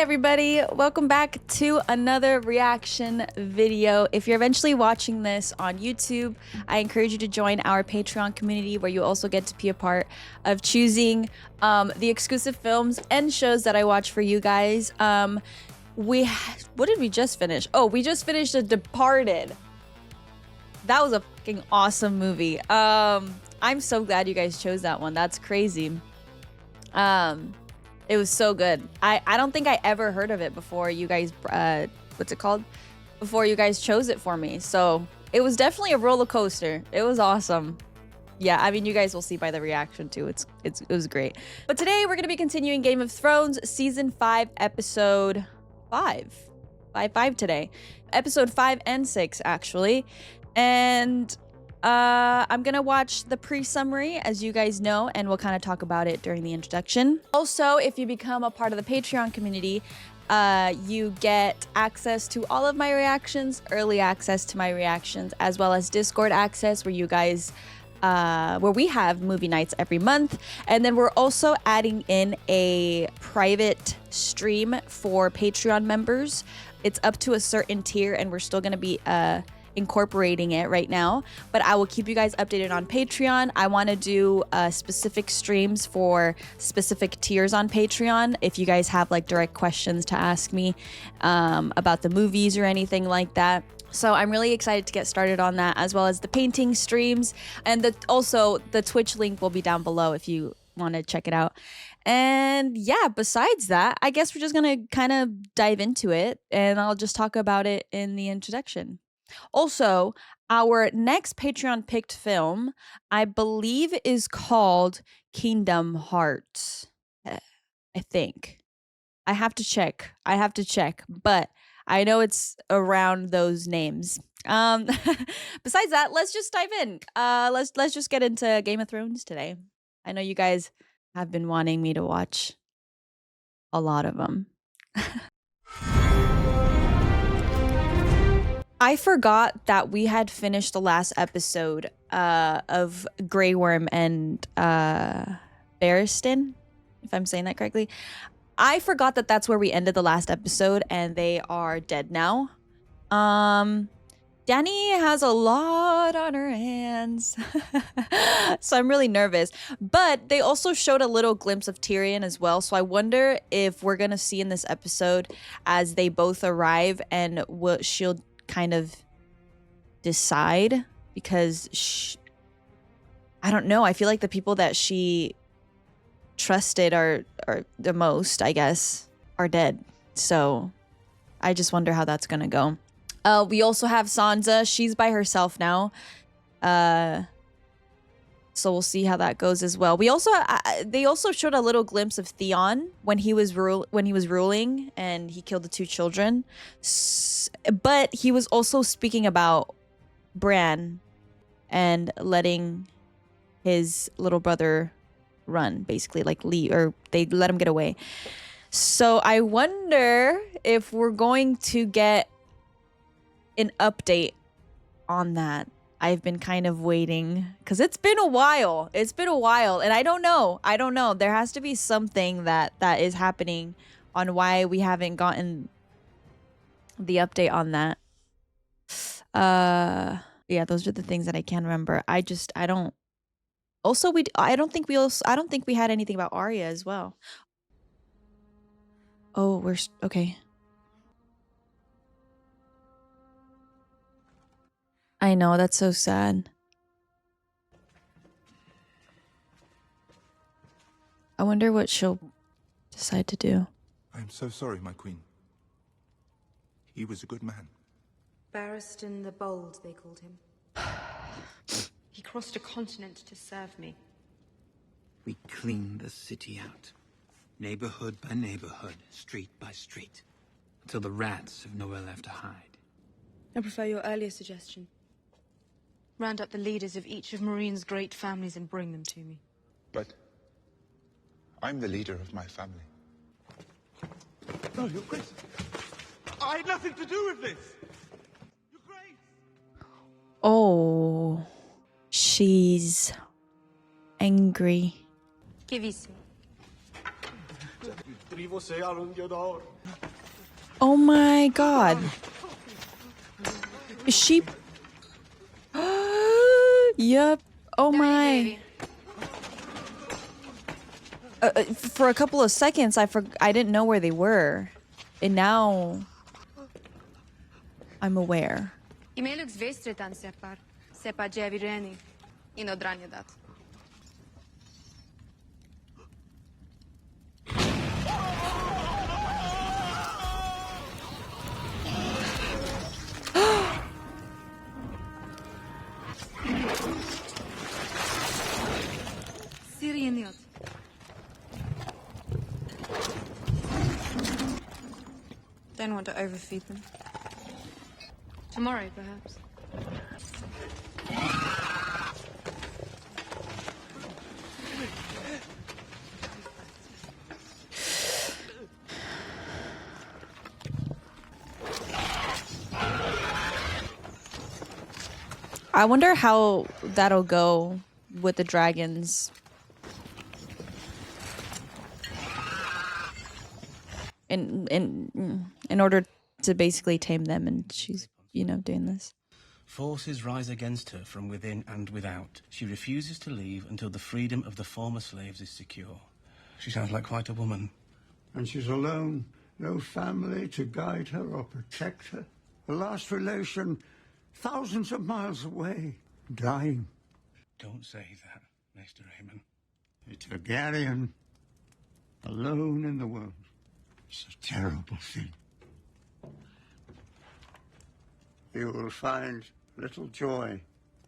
everybody, welcome back to another reaction video. If you're eventually watching this on YouTube, I encourage you to join our Patreon community where you also get to be a part of choosing the exclusive films and shows that I watch for you guys. What did we just finish? Oh, we just finished The Departed. That was a fucking awesome movie. I'm so glad you guys chose that one. That's crazy. It was so good. I don't think I ever heard of it before you guys, what's it called? Before you guys chose it for me. So it was definitely a roller coaster. It was awesome. Yeah, I mean, you guys will see by the reaction too. It was great. But today we're going to be continuing Game of Thrones Season 5, Episode 5. 5 today. Episode 5 and 6, actually. And I'm gonna watch the pre-summary, as you guys know, and we'll kind of talk about it during the introduction. Also, if you become a part of the Patreon community, you get access to all of my reactions, early access to my reactions, as well as Discord access where you guys where we have movie nights every month. And then we're also adding in a private stream for Patreon members. It's up to a certain tier, and we're still gonna be incorporating it right now, but I will keep you guys updated on Patreon. I want to do specific streams for specific tiers on Patreon. If you guys have like direct questions to ask me about the movies or anything like that. So I'm really excited to get started on that, as well as the painting streams, and also the Twitch link will be down below if you want to check it out. And yeah, besides that, I guess we're just gonna kind of dive into it, and I'll just talk about it in the introduction. Also, our next Patreon picked film, I believe, is called Kingdom Hearts. I think. I have to check. But I know it's around those names. Besides that, let's just dive in. Let's just get into Game of Thrones today. I know you guys have been wanting me to watch a lot of them. I forgot that we had finished the last episode of Grey Worm and Barristan, if I'm saying that correctly. I forgot that that's where we ended the last episode, and they are dead now. Dany has a lot on her hands, so I'm really nervous. But they also showed a little glimpse of Tyrion as well, so I wonder if we're gonna see in this episode as they both arrive and what she'll kind of decide, because I don't know, I feel like the people that she trusted are the most, I guess, are dead. So I just wonder how that's gonna go. We also have Sansa. She's by herself now, so we'll see how that goes as well. We also they also showed a little glimpse of Theon when he was ruling and he killed the 2 children. But he was also speaking about Bran and letting his little brother run, basically, like leave, or they let him get away. So I wonder if we're going to get an update on that. I've been kind of waiting because it's been a while. And I don't know. There has to be something that is happening on why we haven't gotten the update on that. Yeah, those are the things that I can remember. I don't. Also, I don't think we had anything about Arya as well. Oh, we're okay. I know, that's so sad. I wonder what she'll decide to do. I'm so sorry, my queen. He was a good man. Barristan the Bold, they called him. He crossed a continent to serve me. We cleaned the city out. Neighborhood by neighborhood, street by street. Until the rats have nowhere left to hide. I prefer your earlier suggestion. Round up the leaders of each of Meereen's great families and bring them to me. But I'm the leader of my family. No, Your Grace. I had nothing to do with this. Your Grace. Oh, she's angry. Give you some. Oh my god. Is she... Yep. Oh my. For a couple of seconds, I didn't know where they were. And now... I'm aware. Imelux vestretan separ. Sepa jevireni. Inodranjadat. Syrianiot. Don't want to overfeed them. Tomorrow, perhaps. I wonder how that'll go with the dragons. In order to basically tame them, and she's, you know, doing this. Forces rise against her from within and without. She refuses to leave until the freedom of the former slaves is secure. She sounds like quite a woman. And she's alone, no family to guide her or protect her. The last relation, thousands of miles away, dying. Don't say that, Mr. Raymond. A Targaryen, alone in the world. It's a terrible thing. You will find little joy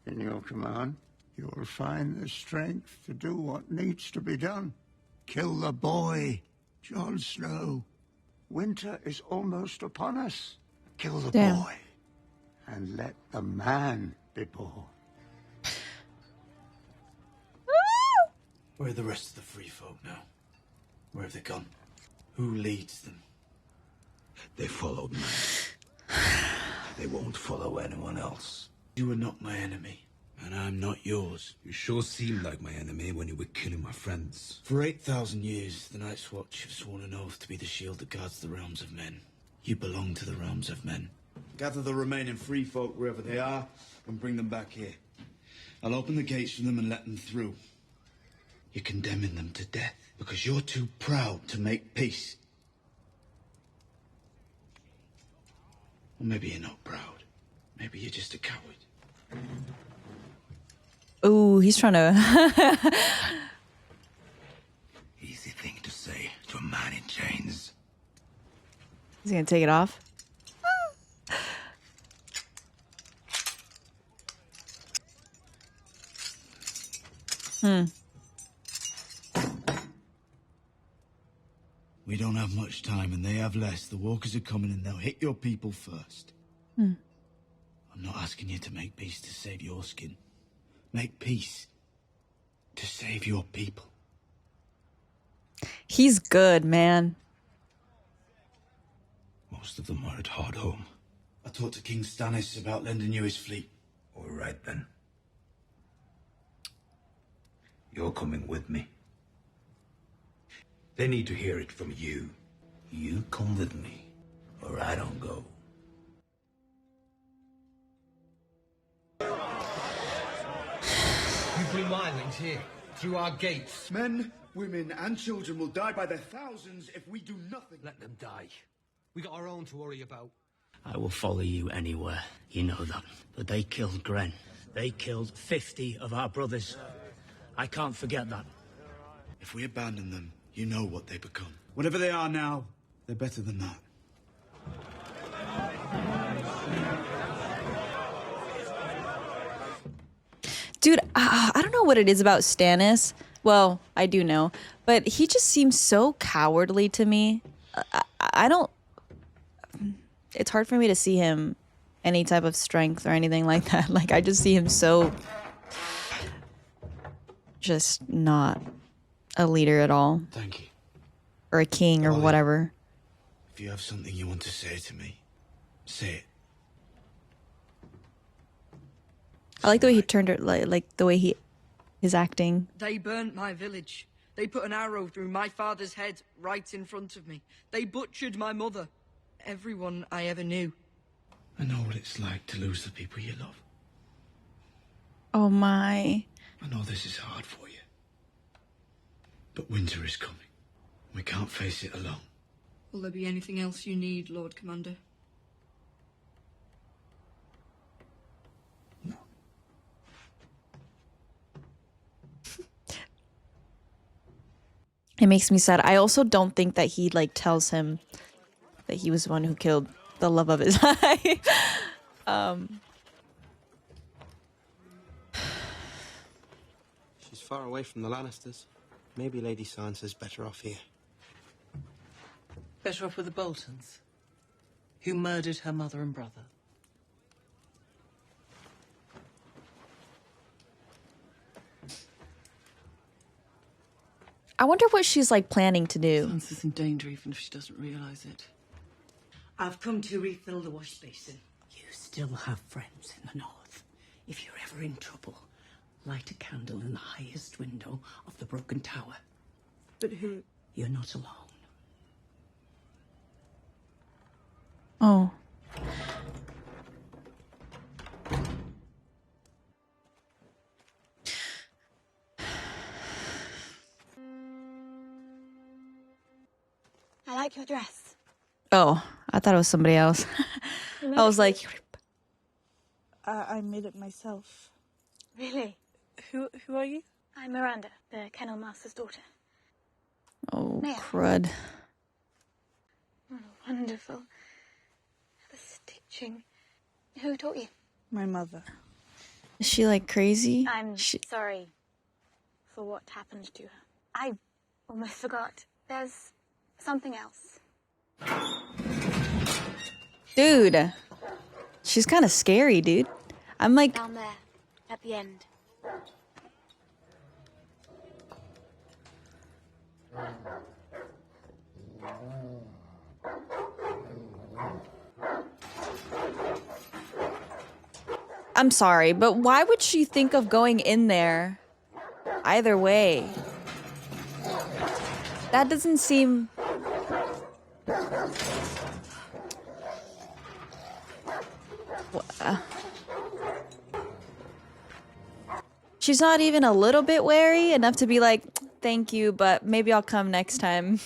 in your command. You will find the strength to do what needs to be done. Kill the boy, Jon Snow. Winter is almost upon us. Kill the boy, and let the man be born. Where are the rest of the free folk now? Where have they gone? Who leads them? They followed me. They won't follow anyone else. You are not my enemy, and I'm not yours. You sure seemed like my enemy when you were killing my friends. For 8,000 years, the Night's Watch have sworn an oath to be the shield that guards the realms of men. You belong to the realms of men. Gather the remaining free folk wherever they are and bring them back here. I'll open the gates for them and let them through. You're condemning them to death because you're too proud to make peace. Or maybe you're not proud. Maybe you're just a coward. Ooh, he's trying to... Easy thing to say to a man in chains. He's gonna take it off. We don't have much time and they have less. The walkers are coming and they'll hit your people first. Hmm. I'm not asking you to make peace to save your skin. Make peace to save your people. He's good, man. Most of them are at Hardhome. I talked to King Stannis about lending you his fleet. All right, then. You're coming with me. They need to hear it from you. You come with me, or I don't go. You bring wildlings here, through our gates. Men, women, and children will die by their thousands if we do nothing. Let them die. We got our own to worry about. I will follow you anywhere, you know that. But they killed Gren. They killed 50 of our brothers. I can't forget that. If we abandon them, you know what they become. Whatever they are now, they're better than that. Dude, I don't know what it is about Stannis. Well, I do know. But he just seems so cowardly to me. I don't... It's hard for me to see him any type of strength or anything like that. Like, I just see him so... just not a leader at all. Thank you. Or a king or whatever. If you have something you want to say to me, say it. I like the way he turned it, like the way he is acting. They burnt my village. They put an arrow through my father's head right in front of me. They butchered my mother. Everyone I ever knew. I know what it's like to lose the people you love. Oh my. I know this is hard for you. But winter is coming. We can't face it alone. Will there be anything else you need, Lord Commander? It makes me sad. I also don't think that he like tells him that he was the one who killed the love of his life. She's far away from the Lannisters. Maybe Lady Sansa's better off here. Better off with the Boltons, who murdered her mother and brother. I wonder what she's like planning to do. Sansa's in danger even if she doesn't realize it. I've come to refill the wash basin. You still have friends in the north. If you're ever in trouble, light a candle in the highest window of the broken tower. But who? You're not alone. Oh. I like your dress. Oh, I thought it was somebody else. I was like, I made it myself. Really? Who are you? I'm Miranda, the kennel master's daughter. oh, Mia. crud. Oh, wonderful. The stitching. Who taught you? My mother. Is she like crazy? I'm sorry for what happened to her. I almost forgot. There's something else. Dude. She's kind of scary, dude. I'm like... Down there, at the end. I'm sorry, but why would she think of going in there? Either way. That doesn't seem... She's not even a little bit wary enough to be like, thank you, but maybe I'll come next time.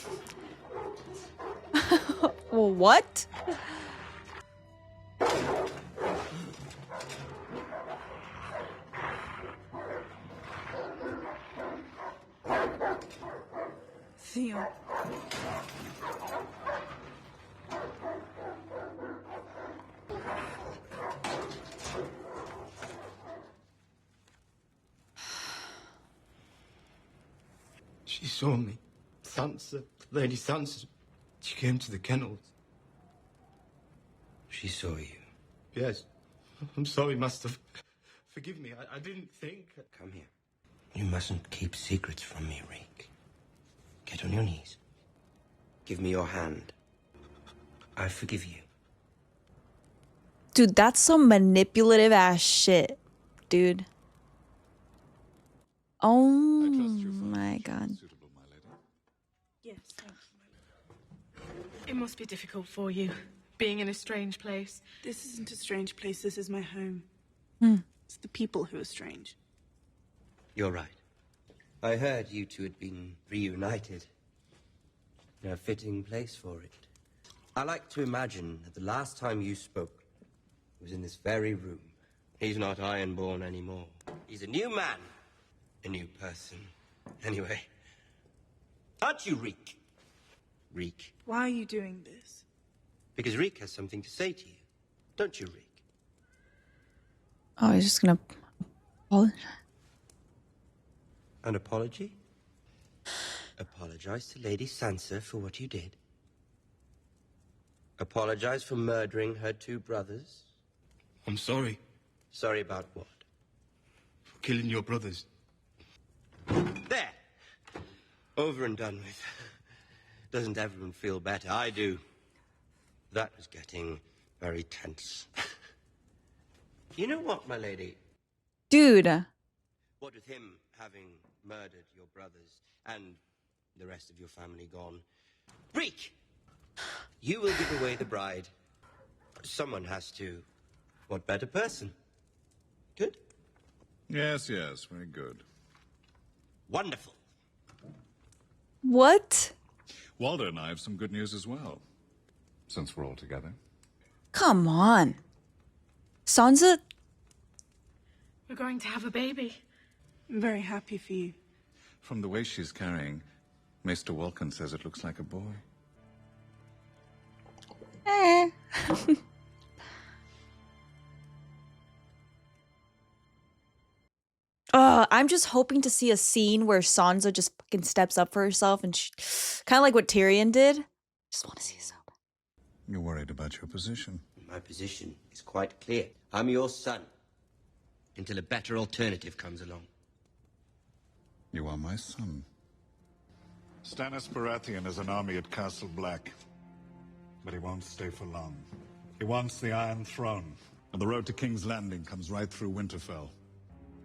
Well, what? Theo. She saw me. Sansa, Lady Sansa. She came to the kennels. She saw you. Yes. I'm sorry, Master. Forgive me. I didn't think. Come here. You mustn't keep secrets from me, Reek. Get on your knees. Give me your hand. I forgive you. Dude, that's some manipulative ass shit, dude. Oh my god. Yes, thank you. It must be difficult for you, being in a strange place. This isn't a strange place, this is my home. It's the people who are strange. You're right. I heard you two had been reunited. In a fitting place for it. I like to imagine that the last time you spoke was in this very room. He's not Ironborn anymore. He's a new man. A new person. Anyway. Aren't you, Reek? Reek. Why are you doing this? Because Reek has something to say to you. Don't you, Reek? Oh, he's just gonna apologize. An apology? Apologize to Lady Sansa for what you did. Apologize for murdering her two brothers. I'm sorry. Sorry about what? For killing your brothers. There! Over and done with. Doesn't everyone feel better? I do. That was getting very tense. You know what, my lady? Dude. What with him having murdered your brothers and the rest of your family gone. Reek! You will give away the bride. Someone has to. What better person? Good? Yes, yes, very good. Wonderful. What? Walder and I have some good news as well, since we're all together. Come on. Sansa? We're going to have a baby. I'm very happy for you. From the way she's carrying, Maester Walken says it looks like a boy. Eh. I'm just hoping to see a scene where Sansa just fucking steps up for herself and kind of like what Tyrion did. Just want to see so bad. You're worried about your position. My position is quite clear. I'm your son. Until a better alternative comes along. You are my son. Stannis Baratheon has an army at Castle Black. But he won't stay for long. He wants the Iron Throne. And the road to King's Landing comes right through Winterfell.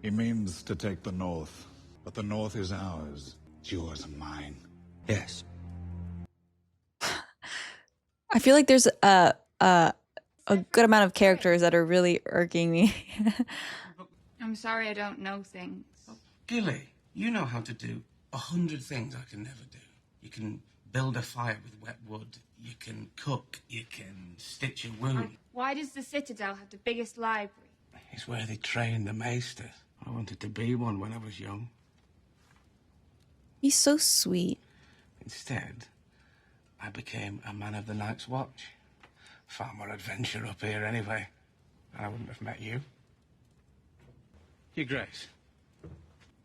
He means to take the North. But the North is ours. It's yours and mine. Yes. I feel like there's a good amount of characters that are really irking me. I'm sorry I don't know things. Gilly, you know how to do 100 things I can never do. You can build a fire with wet wood. You can cook. You can stitch a wound. Why does the Citadel have the biggest library? It's where they train the maesters. I wanted to be one when I was young. He's so sweet. Instead, I became a man of the Night's Watch. Far more adventure up here anyway. And I wouldn't have met you. Your Grace.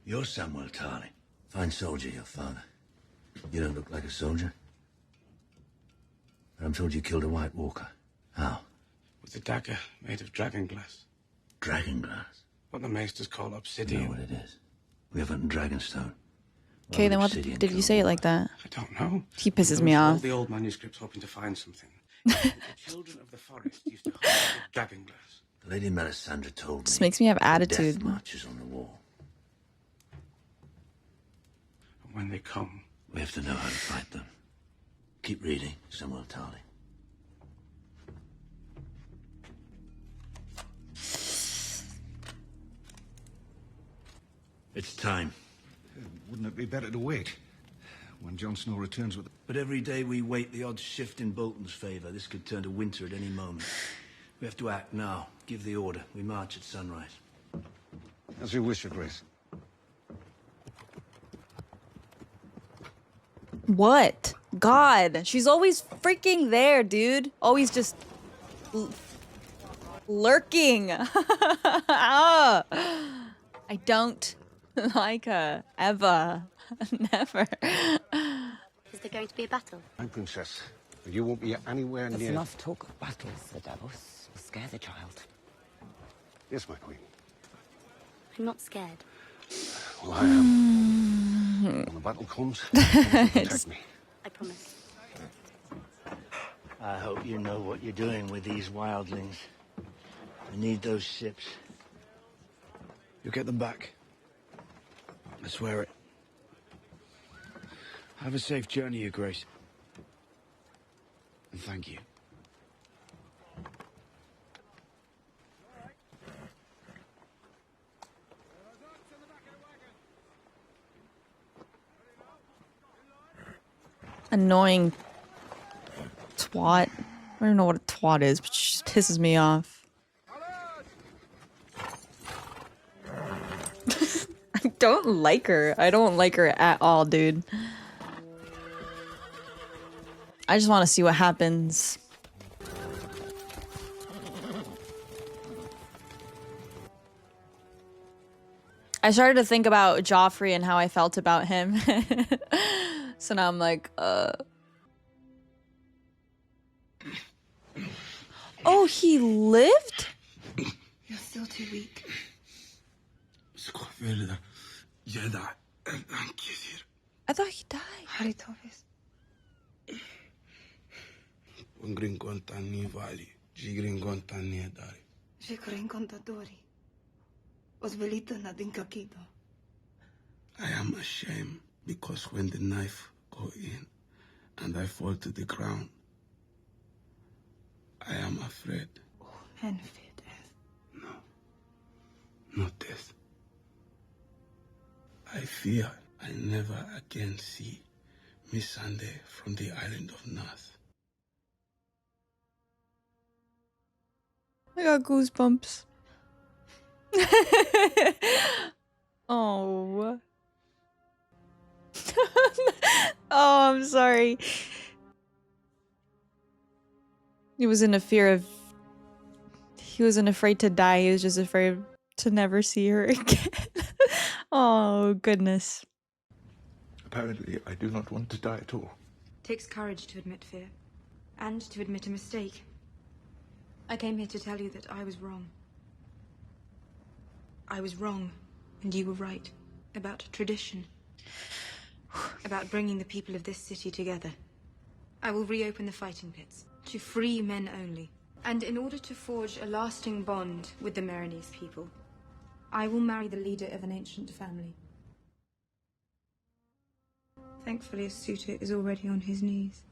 You're Samuel Tarly. Fine soldier, your father. You don't look like a soldier. But I'm told you killed a White Walker. How? With a dagger made of dragon glass. Dragon glass? What the maesters call You obsidian. know what it is. We have it in Dragonstone. Okay, then what did you say it like that? I don't know. He pisses me All off. the old manuscripts hoping to find something. The children of the forest used to hunt with dragon glass. Lady Melisandre told me. This makes me have attitude. Death marches on the wall. And when they come, We have to know how to fight them. Keep reading, Samuel Tarly. It's time. Wouldn't it be better to wait? When Jon Snow returns with... But every day we wait, the odds shift in Bolton's favor. This could turn to winter at any moment. We have to act now. Give the order. We march at sunrise. As you wish, Your Grace. What? God, she's always freaking there, dude. Always just lurking. Ah. I don't like her. Ever. Never. Is there going to be a battle? No, Princess. You won't be anywhere There's near... enough talk of battles, Sir Davos. Will scare the child. Yes, my queen. I'm not scared. Well, I am. When the battle comes, you will protect me. I promise. I hope you know what you're doing with these wildlings. I need those ships. You'll get them back. I swear it. Have a safe journey, Your Grace. And thank you. Annoying twat. I don't even know what a twat is, but she just pisses me off. I don't like her. I don't like her at all, dude. I just want to see what happens. I started to think about Joffrey and how I felt about him. So now I'm like, Oh, he lived? You're still too weak. I thought he died. Haritovis. Rzekłem contadori. Osvelito na dinkakito. I am ashamed because when the knife go in and I fall to the ground, I am afraid. And fear death. Not death. I fear I never again see Miss Sunday from the island of North. I got goosebumps. Oh. Oh, I'm sorry. He wasn't afraid to die. He was just afraid to never see her again. Oh, goodness. Apparently, I do not want to die at all. Takes courage to admit fear, and to admit a mistake. I came here to tell you that I was wrong. I was wrong, and you were right. About tradition. About bringing the people of this city together. I will reopen the fighting pits, to free men only. And in order to forge a lasting bond with the Meereenese people, I will marry the leader of an ancient family. Thankfully, a suitor is already on his knees.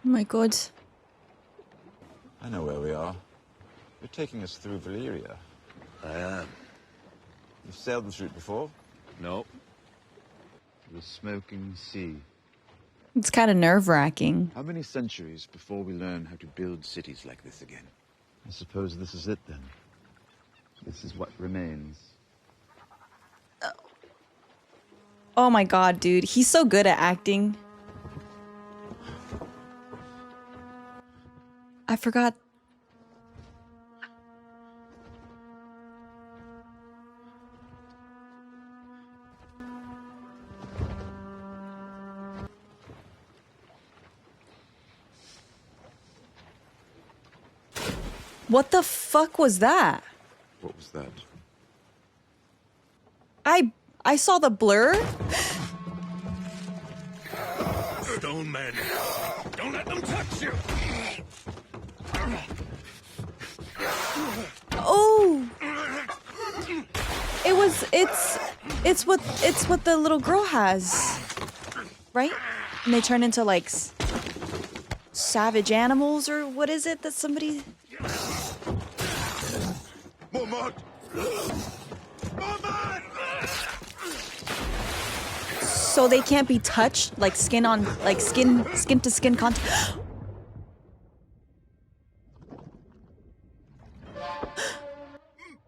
Oh my god. I know where we are. You're taking us through Valyria. I am. You've sailed this route before? No. The smoking sea. It's kind of nerve-wracking. How many centuries before we learn how to build cities like this again? I suppose this is it then. This is what remains. Oh my god, dude. He's so good at acting. I forgot. What the fuck was that? What was that? I saw the blur. Stone men. Don't let them touch you. Oh. It's what the little girl has. Right? And they turn into like savage animals, or what is it that somebody... So they can't be touched, like skin on, like skin to skin contact.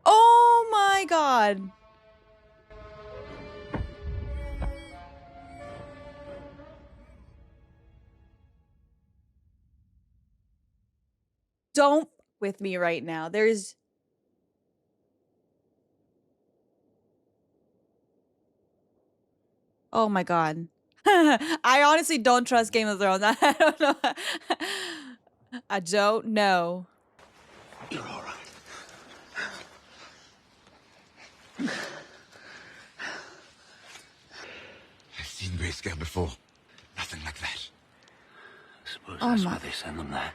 Oh my god. Don't with me right now. There's... Oh my god. I honestly don't trust Game of Thrones. I don't know. I don't know. You're all right. I've seen grayscale before. Nothing like that. I suppose Oh that's my- why they send them there.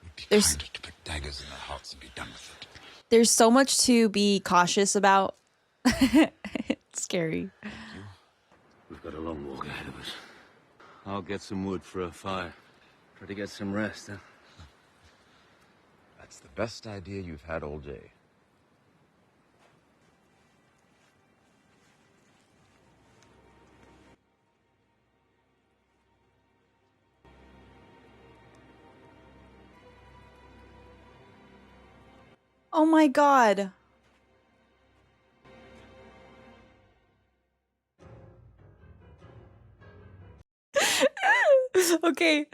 It'd be There's- kinder to put daggers in their hearts and be done with it. There's so much to be cautious about. It's scary. We've got a long walk ahead of us. I'll get some wood for a fire. Try to get some rest, huh? That's the best idea you've had all day. Oh my god. Okay.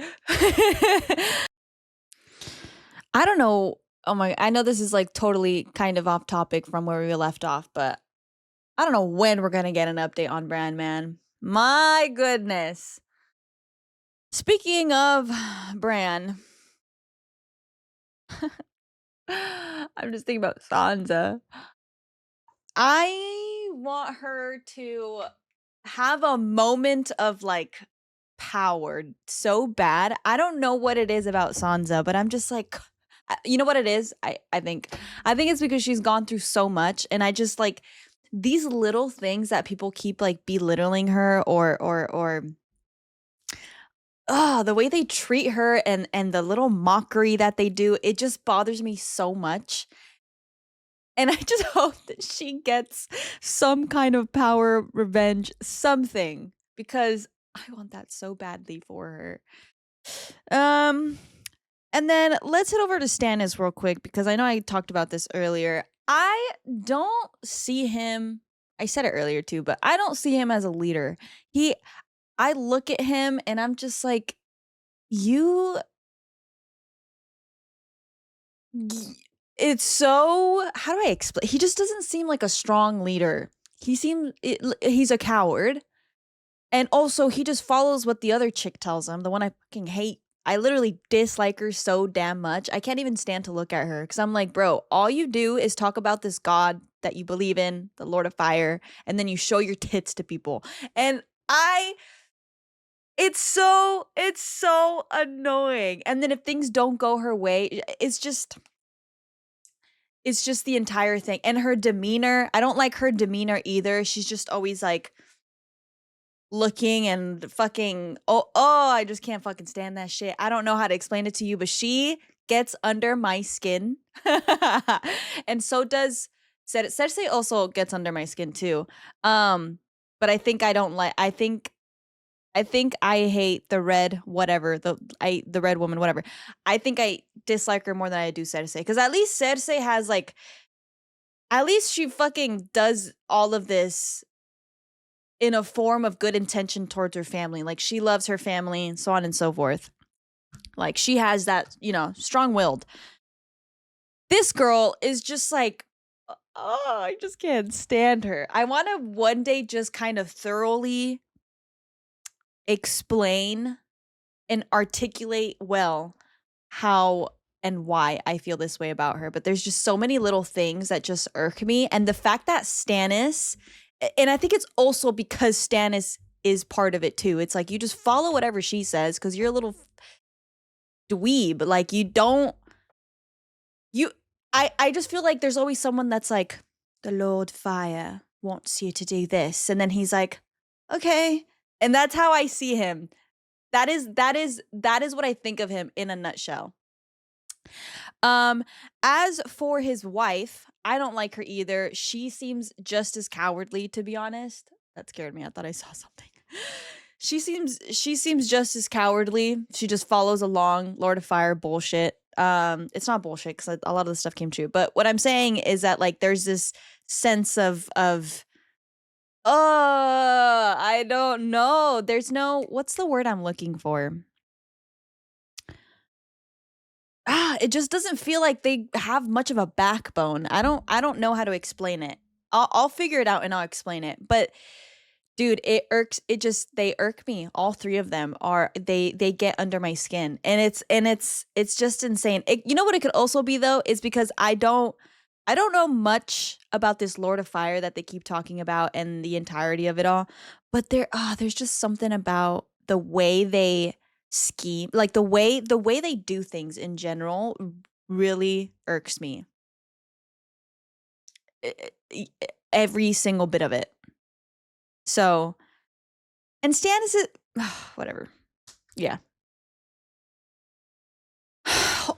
I don't know. Oh my, I know this is like totally kind of off topic from where we left off, but I don't know when we're gonna get an update on Bran, man. My goodness. Speaking of Bran, I'm just thinking about Sansa. I want her to have a moment of like power so bad. I don't know what it is about Sansa, but I'm just like, You know what it is? I think it's because she's gone through so much, and I just like these little things that people keep like belittling her or the way they treat her and the little mockery that they do, it just bothers me so much. And I just hope that she gets some kind of power, revenge, something, because I want that so badly for her. And then let's head over to Stannis real quick, because I know I talked about this earlier. I don't see him, I said it earlier too, but I don't see him as a leader. I look at him and I'm just like, you it's so, how do I explain? He just doesn't seem like a strong leader. He's a coward. And also he just follows what the other chick tells him, the one I fucking hate. I literally dislike her so damn much. I can't even stand to look at her because I'm like, bro, all you do is talk about this god that you believe in, the Lord of Fire, and then you show your tits to people. And it's so annoying. And then if things don't go her way, it's just the entire thing. And her demeanor, I don't like her demeanor either. She's just always like looking and fucking, I just can't fucking stand that shit. I don't know how to explain it to you, but she gets under my skin. And so does Cersei also gets under my skin too. But I think I hate the red whatever, the red woman whatever. I think I dislike her more than I do Cersei, because at least Cersei has like, at least she fucking does all of this in a form of good intention towards her family. Like she loves her family and so on and so forth. Like she has that, strong-willed. This girl is just like, I just can't stand her. I want to one day just kind of thoroughly explain and articulate well how and why I feel this way about her. But there's just so many little things that just irk me. And the fact that Stannis, and I think it's also because Stannis is part of it too. It's like you just follow whatever she says because you're a little dweeb. Like I just feel like there's always someone that's like, the Lord Fire wants you to do this. And then he's like, okay. And that's how I see him. That is what I think of him in a nutshell. As for his wife, I don't like her either. She seems just as cowardly, to be honest. That scared me. I thought I saw something. She seems just as cowardly. She just follows along Lord of Fire bullshit. It's not bullshit because a lot of the stuff came true. But what I'm saying is that like there's this sense of I don't know. There's no, what's the word I'm looking for? It just doesn't feel like they have much of a backbone. I don't know how to explain it. I'll figure it out and I'll explain it. But dude, they irk me. All three of them they get under my skin. And it's just insane. You know what it could also be though, is because I don't know much about this Lord of Fire that they keep talking about and the entirety of it all. But there's just something about the way they scheme, like the way they do things in general really irks me. Every single bit of it. So, and Stannis is whatever. Yeah.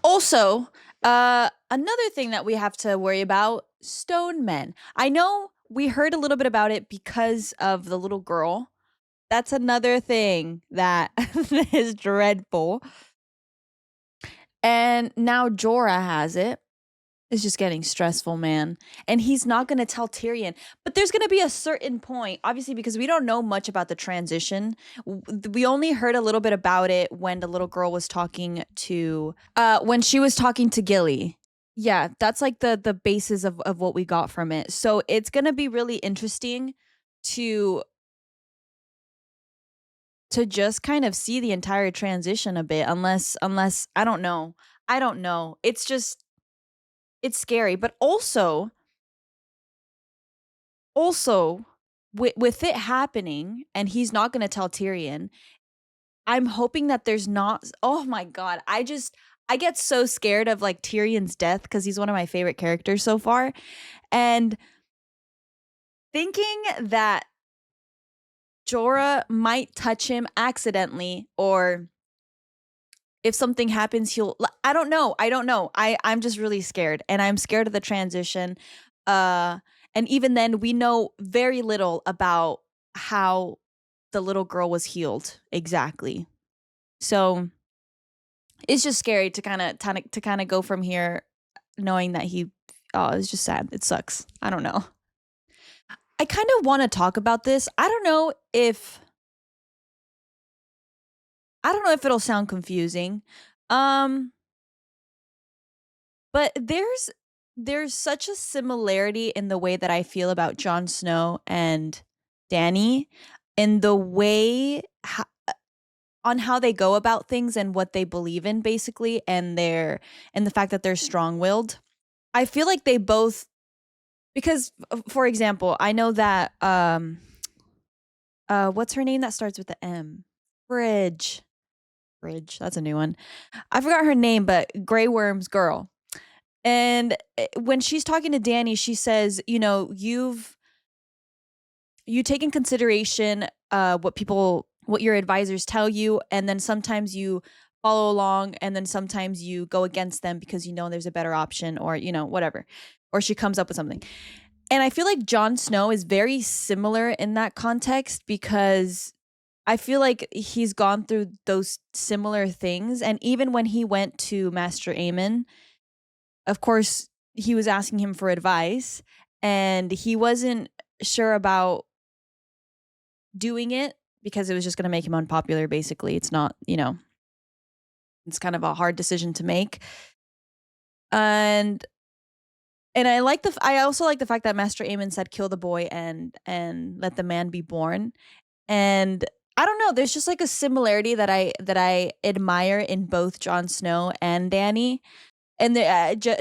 Also, another thing that we have to worry about, stone men. I know we heard a little bit about it because of the little girl. That's another thing that is dreadful. And now Jorah has it. It's just getting stressful, man. And he's not going to tell Tyrion. But there's going to be a certain point, obviously, because we don't know much about the transition. We only heard a little bit about it when the little girl was talking to, when she was talking to Gilly. Yeah, that's like the basis of what we got from it. So it's going to be really interesting to just kind of see the entire transition a bit, unless I don't know. It's scary. But also with it happening and he's not going to tell Tyrion, I'm hoping that there's not, oh my God, I get so scared of like Tyrion's death because he's one of my favorite characters so far. And thinking that Jorah might touch him accidentally, or if something happens, I don't know. I'm just really scared, and I'm scared of the transition. And even then, we know very little about how the little girl was healed exactly. So it's just scary to kind of go from here, knowing that it's just sad. It sucks. I don't know. I kind of want to talk about this. I don't know if it'll sound confusing. But there's such a similarity in the way that I feel about Jon Snow and Dany, in the way on how they go about things and what they believe in, basically, and the fact that they're strong-willed. I feel like they both, because for example, I know that what's her name that starts with the M? Bridge, that's a new one. I forgot her name, but Grey Worm's girl. And when she's talking to Dany, she says, you know, you take in consideration what your advisors tell you, and then sometimes you follow along, and then sometimes you go against them because you know there's a better option, or you know, whatever, or she comes up with something. And I feel like Jon Snow is very similar in that context, because I feel like he's gone through those similar things. And even when he went to Master Aemon, of course, he was asking him for advice, and he wasn't sure about doing it because it was just going to make him unpopular, basically. It's not, you know, it's kind of a hard decision to make. And I also like the fact that Master Aemon said, kill the boy and let the man be born. And I don't know, there's just like a similarity that I admire in both Jon Snow and Dany. And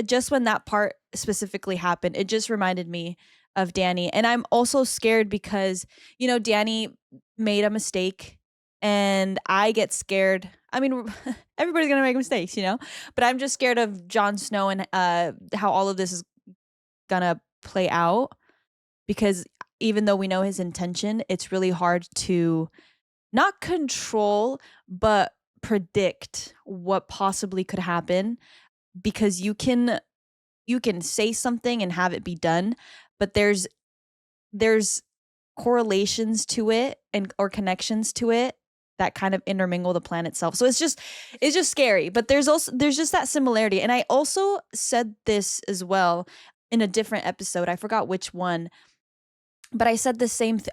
just when that part specifically happened, it just reminded me of Dany. And I'm also scared because, you know, Dany made a mistake, and I get scared. I mean, everybody's going to make mistakes, you know, but I'm just scared of Jon Snow and how all of this is going to play out, because even though we know his intention, it's really hard to not control, but predict what possibly could happen, because you can say something and have it be done, but there's correlations to it or connections to it that kind of intermingle the plan itself. So it's just scary, but there's just that similarity. And I also said this as well in a different episode. I forgot which one, but I said the same thing.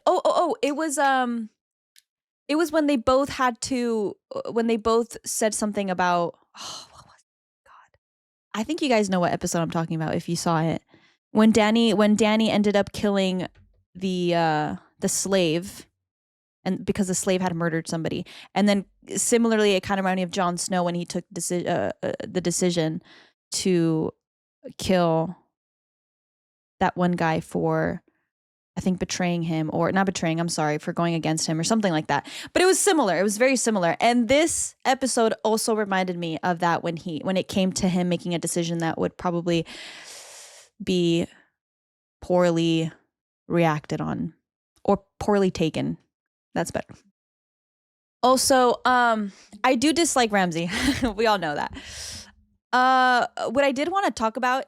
It was when they both said something about, I think you guys know what episode I'm talking about if you saw it. When Dany ended up killing the slave, and because the slave had murdered somebody. And then similarly, it kind of reminded me of Jon Snow when he took the decision to kill that one guy for, I think, betraying him, or not betraying, I'm sorry, for going against him or something like that. But it was similar. It was very similar. And this episode also reminded me of that when it came to him making a decision that would probably be poorly reacted on, or poorly taken. That's better. Also, I do dislike Ramsay. We all know that. What I did want to talk about,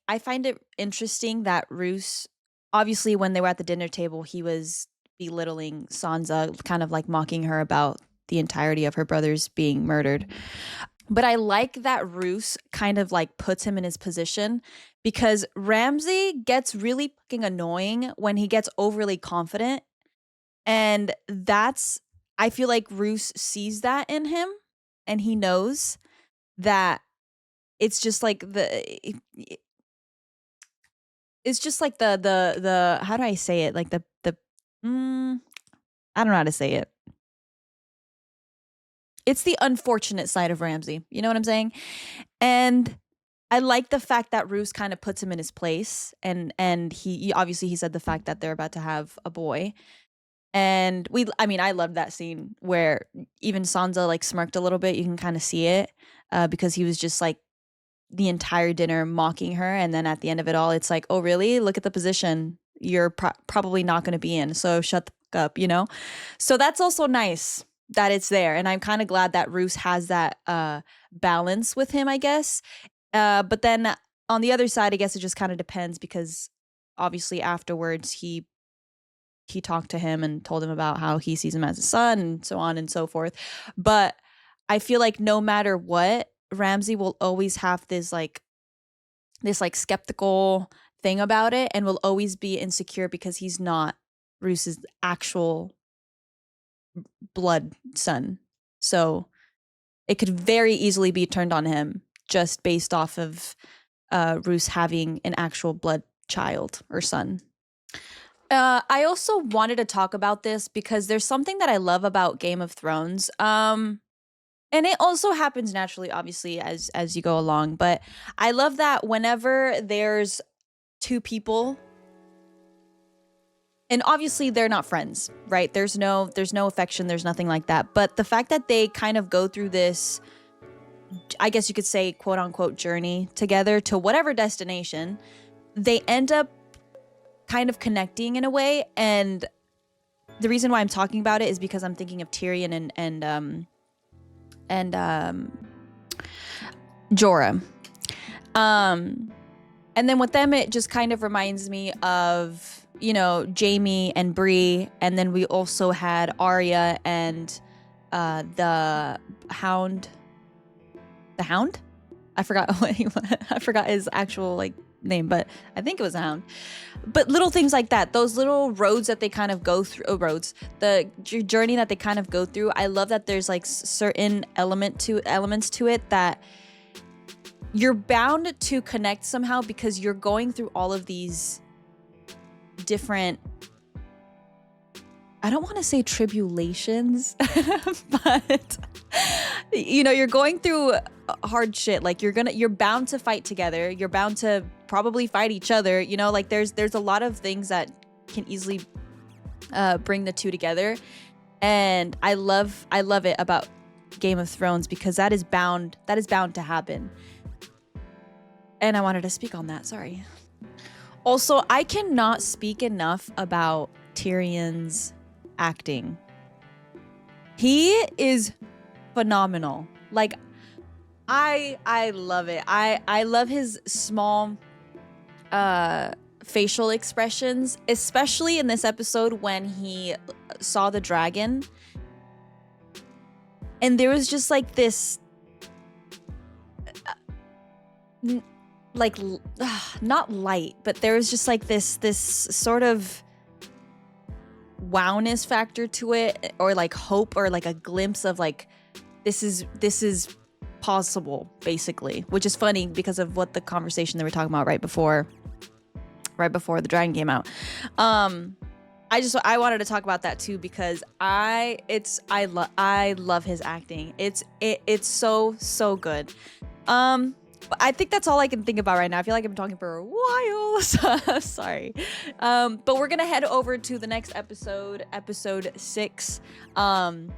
I find it interesting that Roose, obviously when they were at the dinner table, he was belittling Sansa, kind of like mocking her about the entirety of her brothers being murdered. But I like that Roose kind of like puts him in his position, because Ramsay gets really fucking annoying when he gets overly confident. And I feel like Roose sees that in him, and he knows that it's just like the how do I say it? Like I don't know how to say it. It's the unfortunate side of Ramsay. You know what I'm saying? And I like the fact that Roose kind of puts him in his place, and he obviously he said the fact that they're about to have a boy. And I loved that scene where even Sansa like smirked a little bit. You can kind of see it. because he was just like the entire dinner mocking her, and then at the end of it all, it's like, oh really? Look at the position you're probably not going to be in, so shut the fuck up, you know? So that's also nice that it's there, and I'm kind of glad that Roose has that balance with him, I guess. But then on the other side, I guess it just kind of depends, because obviously afterwards he talked to him and told him about how he sees him as a son and so on and so forth. But I feel like no matter what, Ramsay will always have this skeptical thing about it, and will always be insecure because he's not Roose's actual blood son. So it could very easily be turned on him just based off of Roose having an actual blood child or son. I also wanted to talk about this because there's something that I love about Game of Thrones. And it also happens naturally, obviously, as you go along. But I love that whenever there's two people, and obviously they're not friends, right? There's no affection, there's nothing like that. But the fact that they kind of go through this, I guess you could say, quote unquote, journey together to whatever destination, they end up kind of connecting in a way. And the reason why I'm talking about it is because I'm thinking of Tyrion and Jorah. And then with them, it just kind of reminds me of, you know, Jaime and Bree, and then we also had Arya and the Hound. The Hound? I forgot what I forgot his actual like name, but I think it was a Hound. But little things like that, those little roads that they kind of go through, the journey that they kind of go through. I love that there's like certain elements to it that you're bound to connect somehow, because you're going through all of these different, I don't want to say tribulations, but you know, you're going through hard shit. Like you're bound to fight together. You're bound to probably fight each other. You know, like there's a lot of things that can easily bring the two together. And I love it about Game of Thrones, because that is bound to happen. And I wanted to speak on that. Sorry. Also, I cannot speak enough about Tyrion's acting. He is phenomenal. Like I love it. I love his small facial expressions, especially in this episode when he saw the dragon. And there was just like this like not light, but there was just like this sort of wowness factor to it, or like hope, or like a glimpse of like this is possible, basically, which is funny because of what the conversation they were talking about right before the dragon came out. I wanted to talk about that too, because I love his acting. It's so good. But I think that's all I can think about right now. I feel like I've been talking for a while. So, sorry. But we're going to head over to the next episode 6. And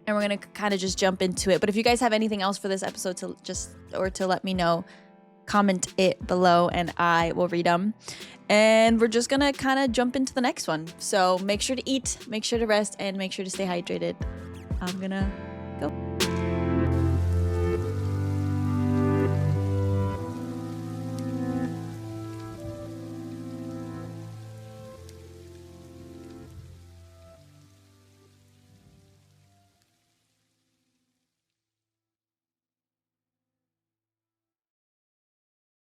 we're going to kind of just jump into it. But if you guys have anything else for this episode to let me know, comment it below and I will read them. And we're just going to kind of jump into the next one. So make sure to eat, make sure to rest, and make sure to stay hydrated. I'm going to go.